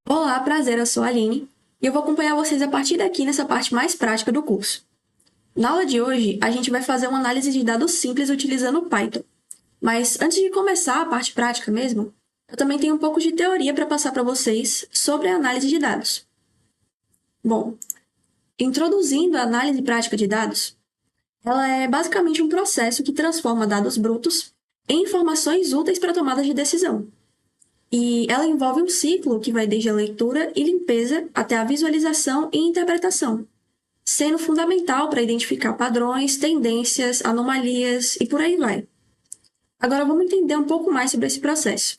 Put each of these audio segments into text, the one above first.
Olá, prazer, eu sou a Aline e eu vou acompanhar vocês a partir daqui nessa parte mais prática do curso. Na aula de hoje, a gente vai fazer uma análise de dados simples utilizando o Python. Mas antes de começar a parte prática mesmo, eu também tenho um pouco de teoria para passar para vocês sobre a análise de dados. Bom, introduzindo a análise prática de dados, ela é basicamente um processo que transforma dados brutos em informações úteis para tomada de decisão. E ela envolve um ciclo que vai desde a leitura e limpeza até a visualização e interpretação, sendo fundamental para identificar padrões, tendências, anomalias e por aí vai. Agora vamos entender um pouco mais sobre esse processo.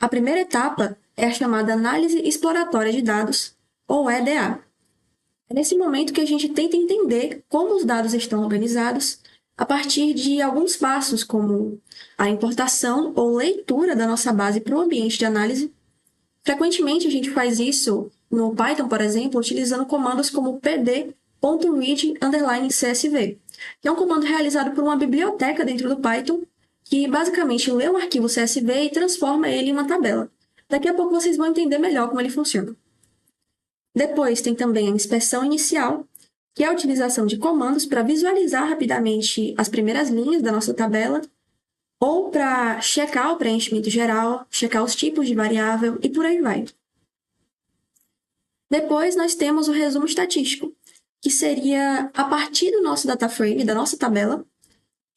A primeira etapa é a chamada análise exploratória de dados, ou EDA. É nesse momento que a gente tenta entender como os dados estão organizados a partir de alguns passos, como a importação ou leitura da nossa base para o ambiente de análise. Frequentemente a gente faz isso no Python, por exemplo, utilizando comandos como pd.read_csv, que é um comando realizado por uma biblioteca dentro do Python, que basicamente lê um arquivo CSV e transforma ele em uma tabela. Daqui a pouco vocês vão entender melhor como ele funciona. Depois tem também a inspeção inicial, que é a utilização de comandos para visualizar rapidamente as primeiras linhas da nossa tabela, ou para checar o preenchimento geral, checar os tipos de variável e por aí vai. Depois nós temos o resumo estatístico, que seria, a partir do nosso data frame, da nossa tabela,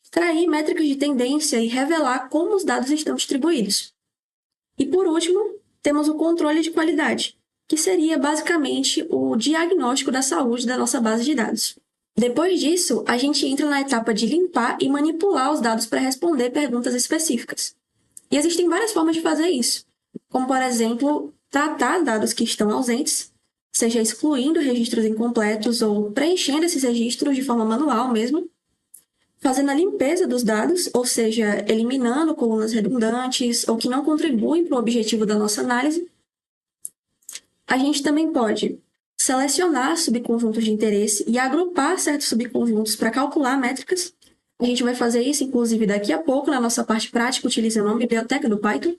extrair métricas de tendência e revelar como os dados estão distribuídos. E por último, temos o controle de qualidade, que seria basicamente o diagnóstico da saúde da nossa base de dados. Depois disso, a gente entra na etapa de limpar e manipular os dados para responder perguntas específicas. E existem várias formas de fazer isso, como, por exemplo, tratar dados que estão ausentes, seja excluindo registros incompletos ou preenchendo esses registros de forma manual mesmo, fazendo a limpeza dos dados, ou seja, eliminando colunas redundantes ou que não contribuem para o objetivo da nossa análise. A gente também pode selecionar subconjuntos de interesse e agrupar certos subconjuntos para calcular métricas. A gente vai fazer isso, inclusive, daqui a pouco, na nossa parte prática, utilizando uma biblioteca do Python.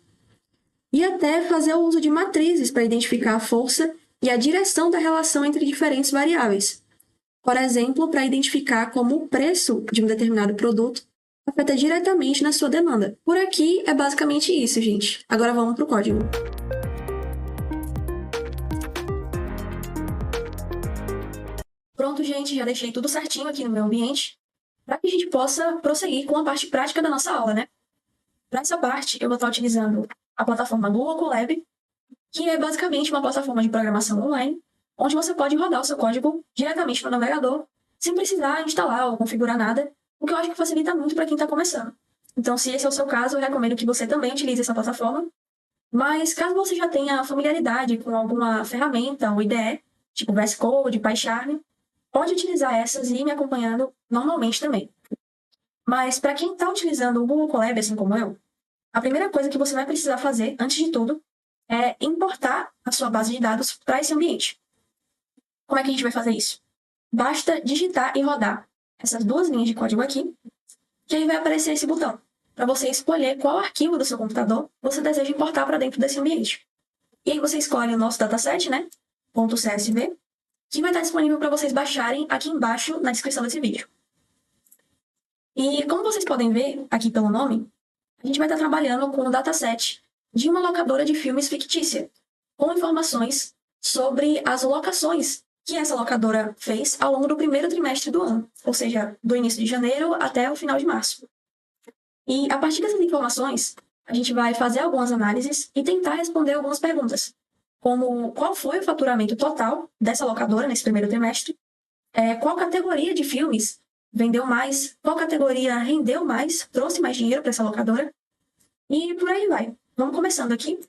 E até fazer o uso de matrizes para identificar a força e a direção da relação entre diferentes variáveis. Por exemplo, para identificar como o preço de um determinado produto afeta diretamente na sua demanda. Por aqui é basicamente isso, gente. Agora vamos para o código. Pronto, gente, já deixei tudo certinho aqui no meu ambiente para que a gente possa prosseguir com a parte prática da nossa aula, né? Para essa parte, eu vou estar utilizando a plataforma Google Colab, que é basicamente uma plataforma de programação online, onde você pode rodar o seu código diretamente no navegador, sem precisar instalar ou configurar nada, o que eu acho que facilita muito para quem está começando. Então, se esse é o seu caso, eu recomendo que você também utilize essa plataforma. Mas, caso você já tenha familiaridade com alguma ferramenta ou IDE, tipo VS Code, PyCharm, pode utilizar essas e ir me acompanhando normalmente também. Mas, para quem está utilizando o Google Colab, assim como eu, a primeira coisa que você vai precisar fazer, antes de tudo, é importar a sua base de dados para esse ambiente. Como é que a gente vai fazer isso? Basta digitar e rodar essas duas linhas de código aqui, que aí vai aparecer esse botão, para você escolher qual arquivo do seu computador você deseja importar para dentro desse ambiente. E aí você escolhe o nosso dataset, né? .csv, que vai estar disponível para vocês baixarem aqui embaixo na descrição desse vídeo. E como vocês podem ver aqui pelo nome, a gente vai estar trabalhando com o dataset de uma locadora de filmes fictícia, com informações sobre as locações que essa locadora fez ao longo do primeiro trimestre do ano, ou seja, do início de janeiro até o final de março. E a partir dessas informações, a gente vai fazer algumas análises e tentar responder algumas perguntas, como qual foi o faturamento total dessa locadora nesse primeiro trimestre, qual categoria de filmes vendeu mais, qual categoria rendeu mais, trouxe mais dinheiro para essa locadora, e por aí vai. Vamos começando aqui.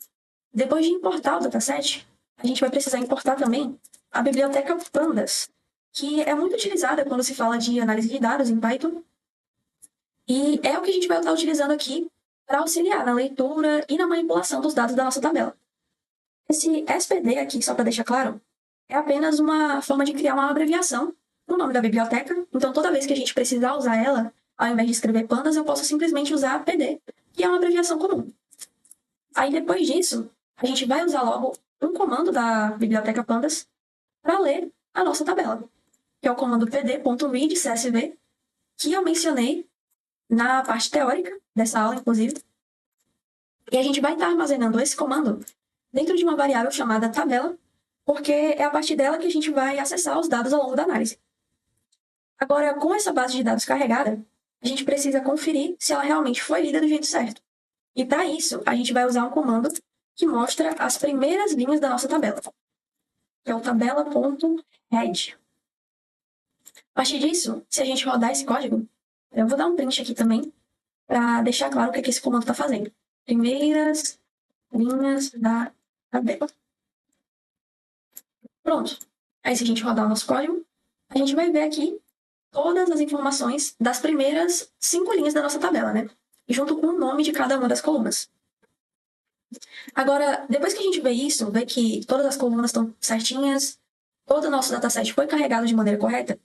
Depois de importar o dataset, a gente vai precisar importar também a biblioteca Pandas, que é muito utilizada quando se fala de análise de dados em Python, e é o que a gente vai estar utilizando aqui para auxiliar na leitura e na manipulação dos dados da nossa tabela. Esse SPD aqui, só para deixar claro, é apenas uma forma de criar uma abreviação no nome da biblioteca. Então, toda vez que a gente precisar usar ela, ao invés de escrever pandas, eu posso simplesmente usar PD, que é uma abreviação comum. Aí, depois disso, a gente vai usar logo um comando da biblioteca Pandas para ler a nossa tabela, que é o comando pd.read_csv, que eu mencionei na parte teórica dessa aula, inclusive. E a gente vai estar armazenando esse comando dentro de uma variável chamada tabela, porque é a partir dela que a gente vai acessar os dados ao longo da análise. Agora, com essa base de dados carregada, a gente precisa conferir se ela realmente foi lida do jeito certo. E para isso, a gente vai usar um comando que mostra as primeiras linhas da nossa tabela, que é o tabela.head. A partir disso, se a gente rodar esse código, eu vou dar um print aqui também, para deixar claro o que esse comando está fazendo. Primeiras linhas da tabela. Pronto. Aí, se a gente rodar o nosso código, a gente vai ver aqui todas as informações das primeiras 5 linhas da nossa tabela, né? Junto com o nome de cada uma das colunas. Agora, depois que a gente vê isso, vê que todas as colunas estão certinhas, todo o nosso dataset foi carregado de maneira correta,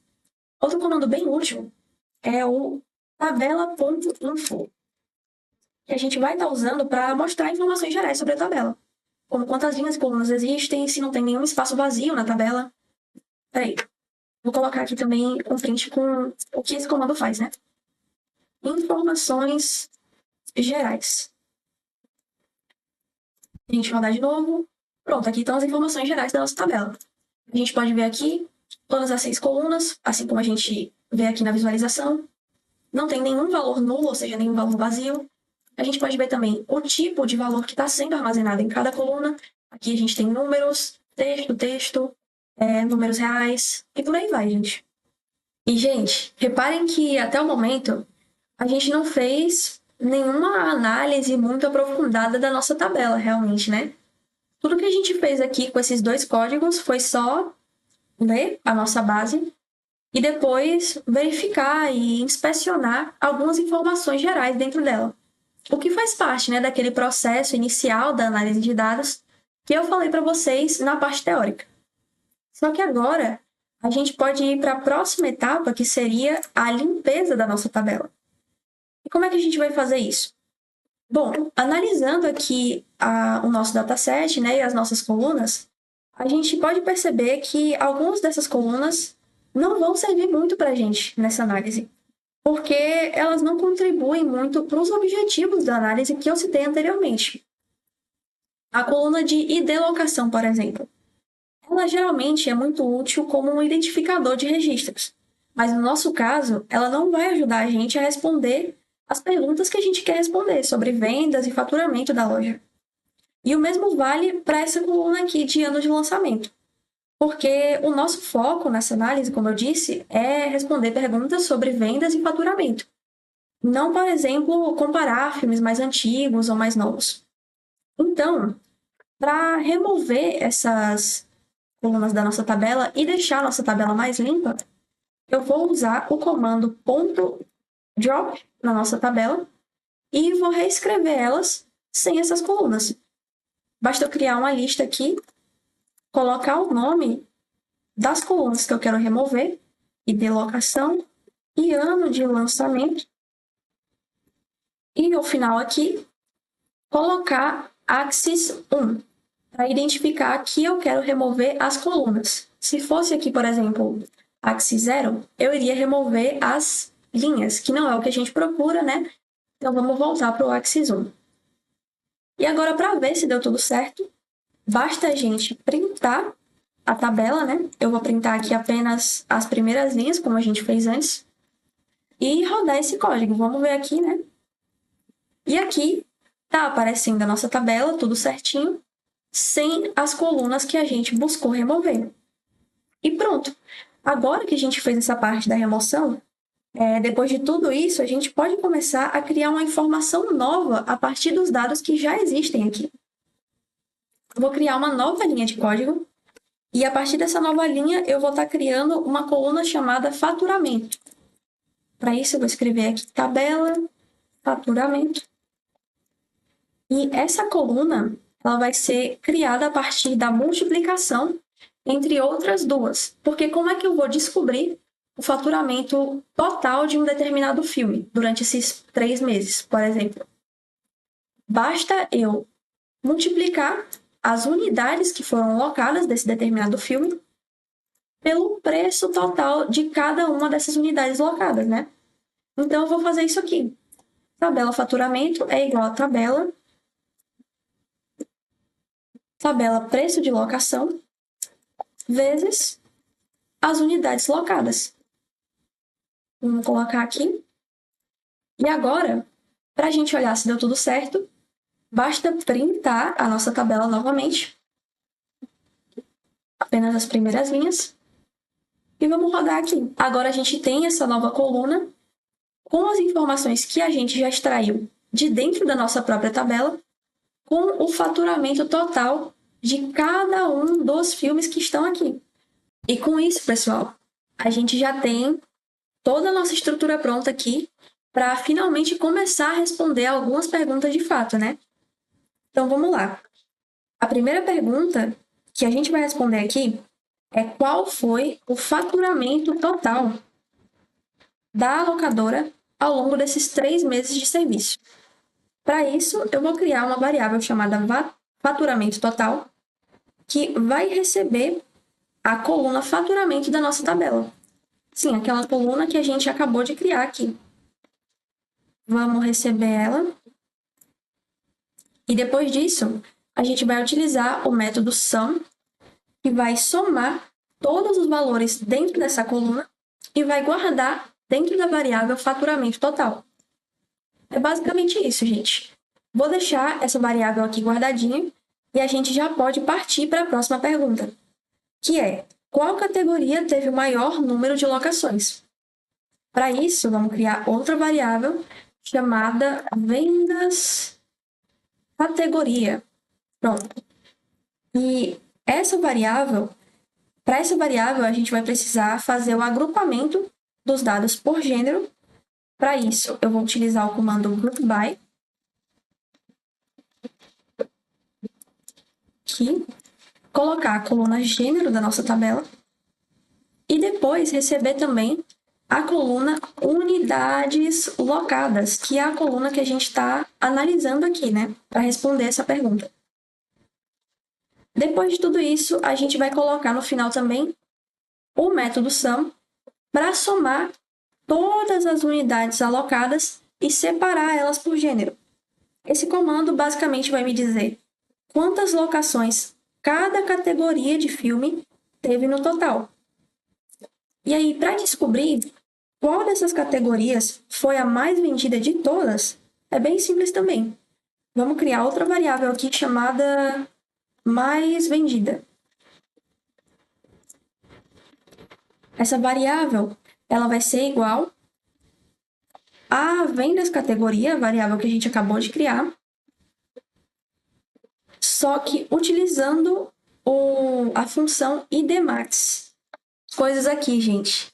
outro comando bem útil é o tabela.info, que a gente vai estar usando para mostrar informações gerais sobre a tabela, como quantas linhas e colunas existem, se não tem nenhum espaço vazio na tabela. Peraí, vou colocar aqui também um print com o que esse comando faz, né? Informações gerais. A gente rodar de novo. Pronto, aqui estão as informações gerais da nossa tabela. A gente pode ver aqui todas as 6 colunas, assim como a gente vê aqui na visualização. Não tem nenhum valor nulo, ou seja, nenhum valor vazio. A gente pode ver também o tipo de valor que está sendo armazenado em cada coluna. Aqui a gente tem números, texto, números reais, e por aí vai, gente. E, gente, reparem que até o momento a gente não fez nenhuma análise muito aprofundada da nossa tabela, realmente, né? Tudo que a gente fez aqui com esses 2 códigos foi só ler a nossa base e depois verificar e inspecionar algumas informações gerais dentro dela. O que faz parte, né, daquele processo inicial da análise de dados que eu falei para vocês na parte teórica. Só que agora a gente pode ir para a próxima etapa, que seria a limpeza da nossa tabela. E como é que a gente vai fazer isso? Bom, analisando aqui o nosso dataset, né, e as nossas colunas, a gente pode perceber que algumas dessas colunas não vão servir muito para a gente nessa análise, porque elas não contribuem muito para os objetivos da análise que eu citei anteriormente. A coluna de ID-locação, por exemplo, ela geralmente é muito útil como um identificador de registros, mas no nosso caso, ela não vai ajudar a gente a responder as perguntas que a gente quer responder sobre vendas e faturamento da loja. E o mesmo vale para essa coluna aqui de ano de lançamento, porque o nosso foco nessa análise, como eu disse, é responder perguntas sobre vendas e faturamento. Não, por exemplo, comparar filmes mais antigos ou mais novos. Então, para remover essas colunas da nossa tabela e deixar a nossa tabela mais limpa, eu vou usar o comando .drop na nossa tabela e vou reescrever elas sem essas colunas. Basta eu criar uma lista aqui, colocar o nome das colunas que eu quero remover, ID-locação e ano de lançamento. E no final aqui, colocar axis 1, para identificar que eu quero remover as colunas. Se fosse aqui, por exemplo, axis 0, eu iria remover as linhas, que não é o que a gente procura, né? Então, vamos voltar para o axis 1. E agora, para ver se deu tudo certo, basta a gente printar a tabela, né? Eu vou printar aqui apenas as primeiras linhas, como a gente fez antes, e rodar esse código. Vamos ver aqui, né? E aqui tá aparecendo a nossa tabela, tudo certinho, sem as colunas que a gente buscou remover. E pronto. Agora que a gente fez essa parte da remoção, depois de tudo isso, a gente pode começar a criar uma informação nova a partir dos dados que já existem aqui. Eu vou criar uma nova linha de código e a partir dessa nova linha eu vou estar criando uma coluna chamada faturamento. Para isso eu vou escrever aqui tabela, faturamento. E essa coluna ela vai ser criada a partir da multiplicação entre outras duas. Porque como é que eu vou descobrir o faturamento total de um determinado filme durante esses 3 meses, por exemplo? Basta eu multiplicar as unidades que foram locadas desse determinado filme pelo preço total de cada uma dessas unidades locadas, né? Então, eu vou fazer isso aqui. Tabela faturamento é igual a tabela preço de locação vezes as unidades locadas. Vamos colocar aqui. E agora, para a gente olhar se deu tudo certo, basta printar a nossa tabela novamente. Apenas as primeiras linhas. E vamos rodar aqui. Agora a gente tem essa nova coluna com as informações que a gente já extraiu de dentro da nossa própria tabela, com o faturamento total de cada um dos filmes que estão aqui. E com isso, pessoal, a gente já tem toda a nossa estrutura pronta aqui para finalmente começar a responder algumas perguntas de fato, né? Então, vamos lá. A primeira pergunta que a gente vai responder aqui é qual foi o faturamento total da locadora ao longo desses 3 meses de serviço. Para isso, eu vou criar uma variável chamada faturamento total, que vai receber a coluna faturamento da nossa tabela. Sim, aquela coluna que a gente acabou de criar aqui. Vamos receber ela. E depois disso, a gente vai utilizar o método sum, que vai somar todos os valores dentro dessa coluna e vai guardar dentro da variável faturamento total. É basicamente isso, gente. Vou deixar essa variável aqui guardadinha e a gente já pode partir para a próxima pergunta, que é: qual categoria teve o maior número de locações? Para isso, vamos criar outra variável chamada vendas categoria. Pronto. E para essa variável, a gente vai precisar fazer o agrupamento dos dados por gênero. Para isso, eu vou utilizar o comando groupby, aqui, colocar a coluna gênero da nossa tabela e depois receber também a coluna unidades locadas, que é a coluna que a gente está analisando aqui, né, para responder essa pergunta. Depois de tudo isso, a gente vai colocar no final também o método sum para somar todas as unidades alocadas e separar elas por gênero. Esse comando basicamente vai me dizer quantas locações cada categoria de filme teve no total. E aí, para descobrir qual dessas categorias foi a mais vendida de todas, é bem simples também. Vamos criar outra variável aqui chamada mais vendida. Essa variável ela vai ser igual a vendas categoria, a variável que a gente acabou de criar, só que utilizando a função idmax. Coisas aqui, gente.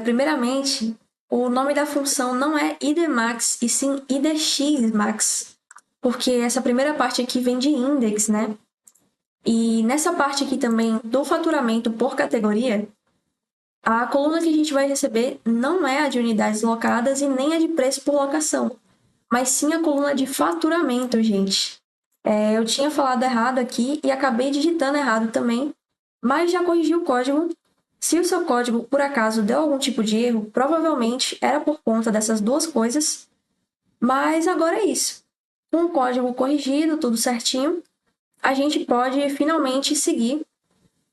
Primeiramente, o nome da função não é idmax, e sim idxmax, porque essa primeira parte aqui vem de index, né? E nessa parte aqui também do faturamento por categoria, a coluna que a gente vai receber não é a de unidades locadas e nem a de preço por locação, mas sim a coluna de faturamento, gente. Eu tinha falado errado aqui e acabei digitando errado também, mas já corrigi o código. Se o seu código, por acaso, deu algum tipo de erro, provavelmente era por conta dessas duas coisas, mas agora é isso. Com o código corrigido, tudo certinho, a gente pode finalmente seguir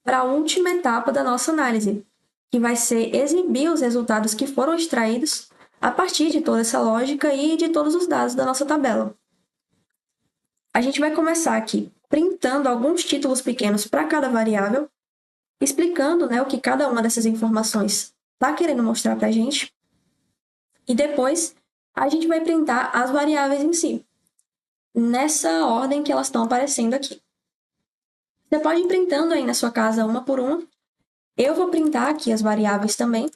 para a última etapa da nossa análise, que vai ser exibir os resultados que foram extraídos a partir de toda essa lógica e de todos os dados da nossa tabela. A gente vai começar aqui printando alguns títulos pequenos para cada variável, explicando, né, o que cada uma dessas informações está querendo mostrar para a gente. E depois, a gente vai printar as variáveis em si, nessa ordem que elas estão aparecendo aqui. Você pode ir printando aí na sua casa uma por uma. Eu vou printar aqui as variáveis também.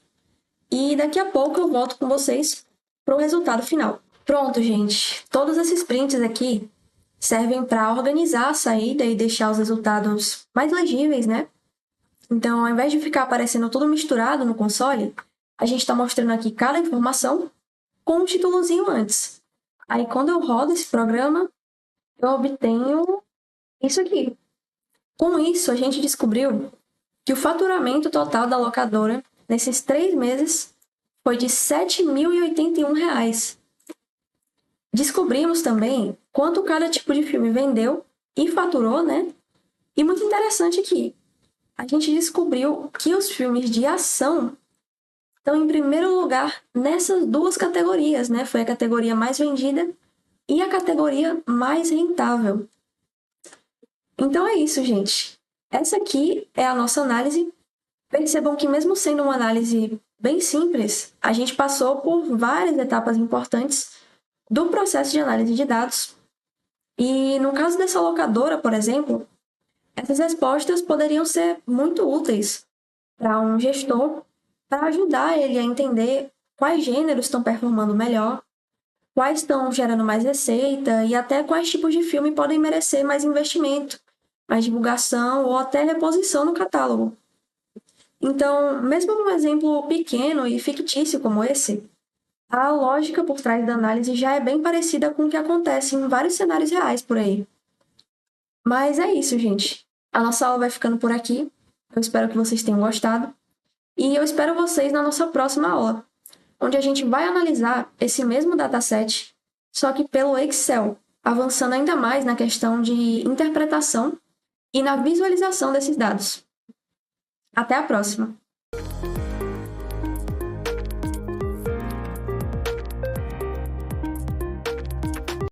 E daqui a pouco eu volto com vocês para o resultado final. Pronto, gente. Todos esses prints aqui servem para organizar a saída e deixar os resultados mais legíveis, né? Então, ao invés de ficar aparecendo tudo misturado no console, a gente está mostrando aqui cada informação com um títulozinho antes. Aí, quando eu rodo esse programa, eu obtenho isso aqui. Com isso, a gente descobriu que o faturamento total da locadora nesses 3 meses foi de R$ 7.081. Descobrimos também quanto cada tipo de filme vendeu e faturou, né? E muito interessante aqui, a gente descobriu que os filmes de ação estão em primeiro lugar nessas duas categorias, né? Foi a categoria mais vendida e a categoria mais rentável. Então é isso, gente. Essa aqui é a nossa análise. Percebam que, mesmo sendo uma análise bem simples, a gente passou por várias etapas importantes do processo de análise de dados. E no caso dessa locadora, por exemplo, essas respostas poderiam ser muito úteis para um gestor, para ajudar ele a entender quais gêneros estão performando melhor, quais estão gerando mais receita e até quais tipos de filme podem merecer mais investimento, mais divulgação ou até reposição no catálogo. Então, mesmo num exemplo pequeno e fictício como esse, a lógica por trás da análise já é bem parecida com o que acontece em vários cenários reais por aí. Mas é isso, gente. A nossa aula vai ficando por aqui. Eu espero que vocês tenham gostado. E eu espero vocês na nossa próxima aula, onde a gente vai analisar esse mesmo dataset, só que pelo Excel, avançando ainda mais na questão de interpretação e na visualização desses dados. Até a próxima!